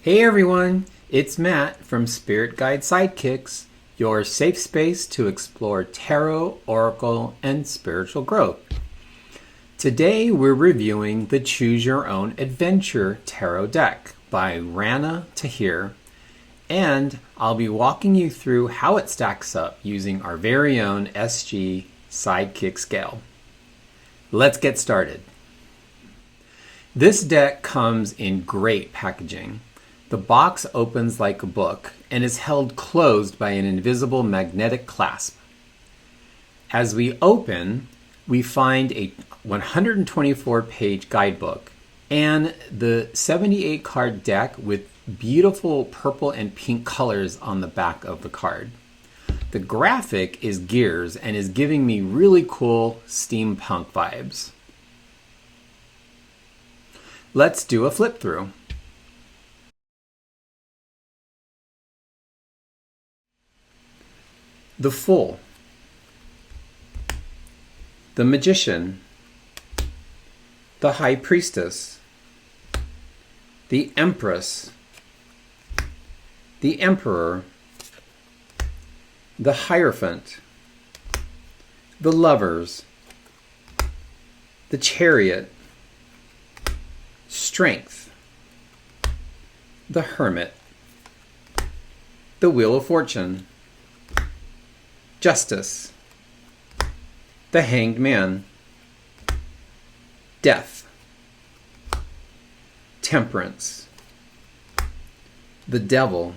Hey everyone, it's Matt from Spirit Guide Sidekicks, your safe space to explore tarot, oracle, and spiritual growth. Today we're reviewing the Choose Your Own Adventure Tarot deck by Rana Tahir, and I'll be walking you through how it stacks up using our very own SG Sidekick Scale. Let's get started. This deck comes in great packaging. The box opens like a book and is held closed by an invisible magnetic clasp. As we open, we find a 124-page guidebook and the 78-card deck with beautiful purple and pink colors on the back of the card. The graphic is gears and is giving me really cool steampunk vibes. Let's do a flip through. The Fool, the Magician, the High Priestess, the Empress, the Emperor, the Hierophant, the Lovers, the Chariot, Strength, the Hermit, the Wheel of Fortune, Justice, the Hanged Man, Death, Temperance, the Devil,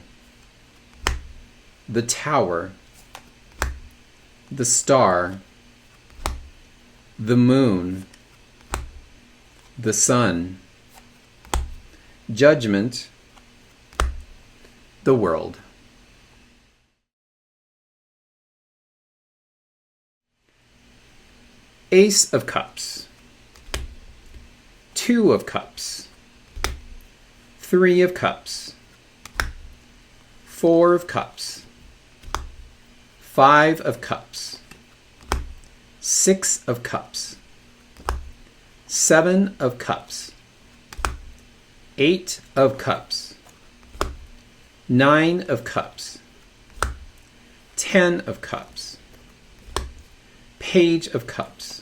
the Tower, the Star, the Moon, the Sun, Judgment, the World. Ace of Cups, Two of Cups, Three of Cups, Four of Cups, Five of Cups, Six of Cups, Seven of Cups, Eight of Cups, Nine of Cups, 10 of Cups, Page of Cups,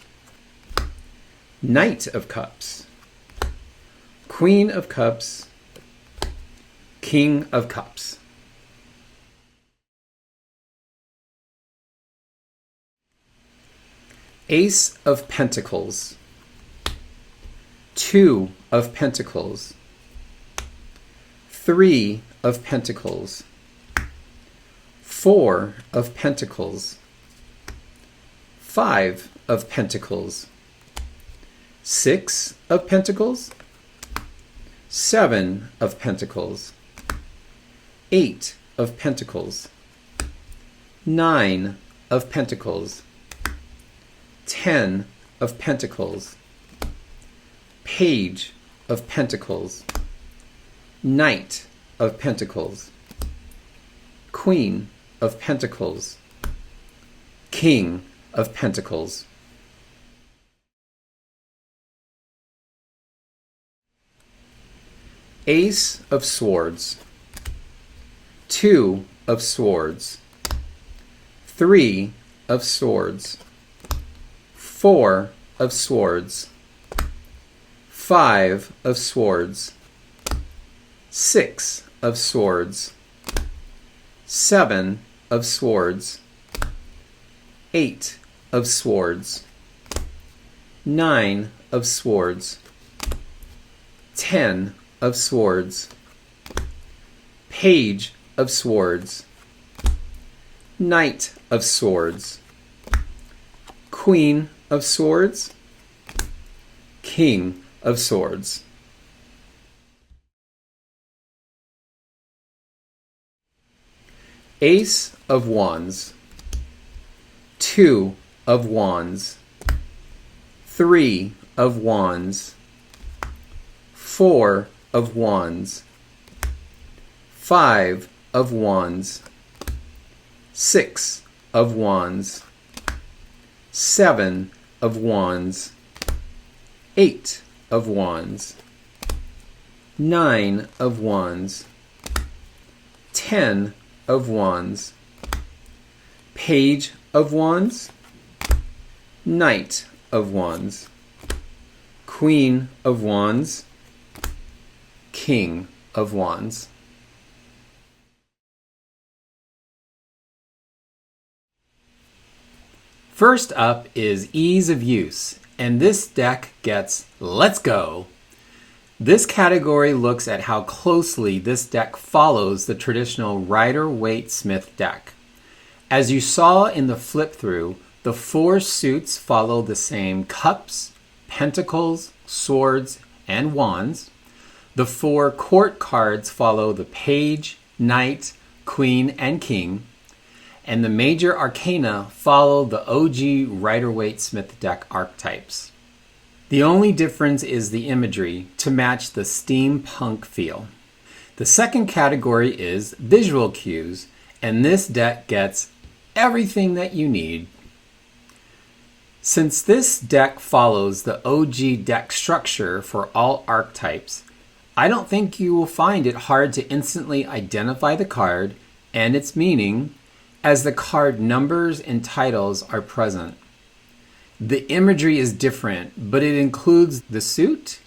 Knight of Cups, Queen of Cups, King of Cups. Ace of Pentacles, Two of Pentacles, Three of Pentacles, Four of Pentacles, Five of Pentacles, Six of Pentacles, Seven of Pentacles, Eight of Pentacles, Nine of Pentacles, 10 of Pentacles, Page of Pentacles, Knight of Pentacles, Queen of Pentacles, King of Pentacles. Ace of Swords, Two of Swords, Three of Swords, Four of Swords, Five of Swords, Six of Swords, Seven of Swords, Eight of Swords, Nine of Swords, 10 of Swords, Page of Swords, Knight of Swords, Queen of Swords, King of Swords. Ace of Wands, Two of Wands, Three of Wands, Four of Wands, Five of Wands, Six of Wands, Seven of Wands, Eight of Wands, 9 of Wands, Ten of Wands, Page of Wands, Knight of Wands, Queen of Wands, King of Wands. First up is ease of use, and this deck gets Let's Go. This category looks at how closely this deck follows the traditional Rider-Waite-Smith deck. As you saw in the flip through, the four suits follow the same cups, pentacles, swords, and wands. The four court cards follow the page, knight, queen, and king. And the major arcana follow the OG Rider-Waite-Smith deck archetypes. The only difference is the imagery to match the steampunk feel. The second category is visual cues, and this deck gets everything that you need. Since this deck follows the OG deck structure for all archetypes, I don't think you will find it hard to instantly identify the card and its meaning, as the card numbers and titles are present. The imagery is different, but it includes the suit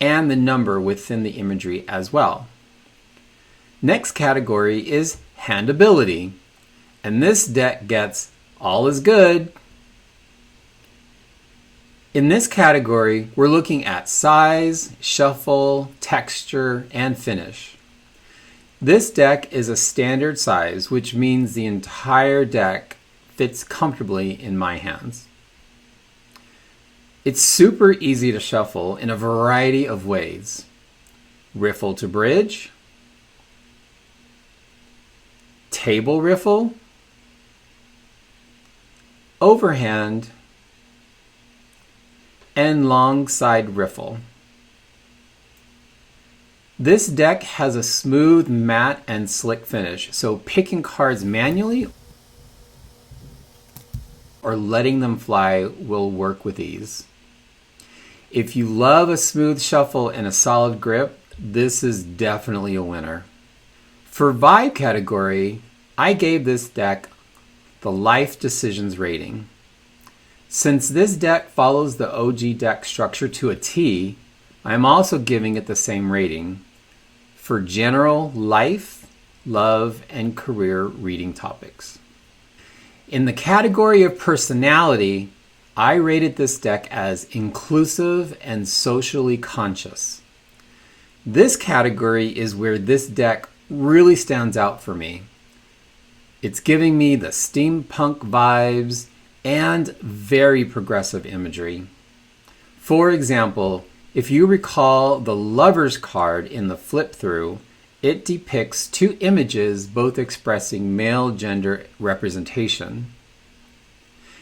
and the number within the imagery as well. Next category is Handability, and this deck gets All is Good. In this category, we're looking at size, shuffle, texture, and finish. This deck is a standard size, which means the entire deck fits comfortably in my hands. It's super easy to shuffle in a variety of ways. Riffle to bridge, table riffle, overhand, and long side riffle. This deck has a smooth, matte, and slick finish, so picking cards manually or letting them fly will work with ease. If you love a smooth shuffle and a solid grip, this is definitely a winner. For vibe category, I gave this deck the Life Decisions rating. Since this deck follows the OG deck structure to a T, I am also giving it the same rating for general life, love, and career reading topics. In the category of personality, I rated this deck as inclusive and socially conscious. This category is where this deck really stands out for me. It's giving me the steampunk vibes and very progressive imagery. For example, if you recall the Lover's card in the flip through, it depicts two images both expressing male gender representation.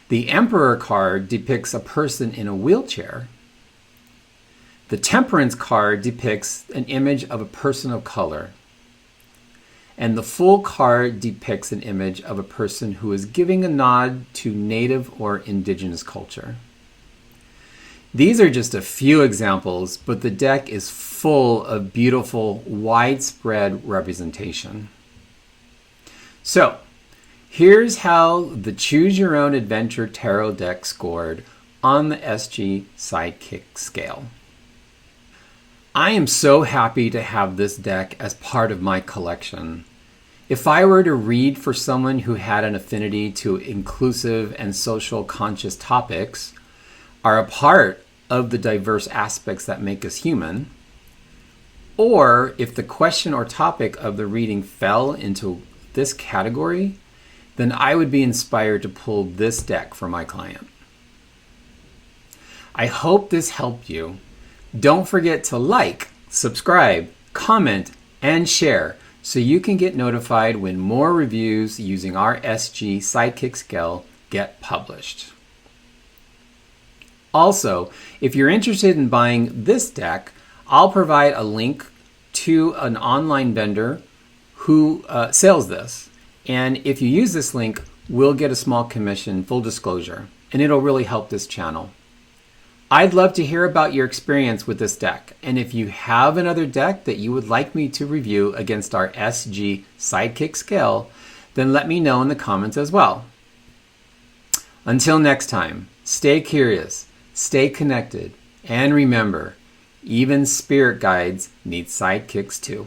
The Emperor card depicts a person in a wheelchair. The Temperance card depicts an image of a person of color. And the Fool card depicts an image of a person who is giving a nod to native or indigenous culture. These are just a few examples, but the deck is full of beautiful, widespread representation. So, here's how the Choose Your Own Adventure Tarot deck scored on the SG Sidekick Scale. I am so happy to have this deck as part of my collection. If I were to read for someone who had an affinity to inclusive and social conscious topics, are a part of the diverse aspects that make us human, or if the question or topic of the reading fell into this category, then I would be inspired to pull this deck for my client. I hope this helped you. Don't forget to like, subscribe, comment, and share so you can get notified when more reviews using our SG Sidekick Scale get published. Also, if you're interested in buying this deck, I'll provide a link to an online vendor who sells this. And if you use this link, we'll get a small commission, full disclosure, and it'll really help this channel. I'd love to hear about your experience with this deck, and if you have another deck that you would like me to review against our SG Sidekick Scale, then let me know in the comments as well. Until next time, stay curious, stay connected, and remember, even spirit guides need sidekicks too.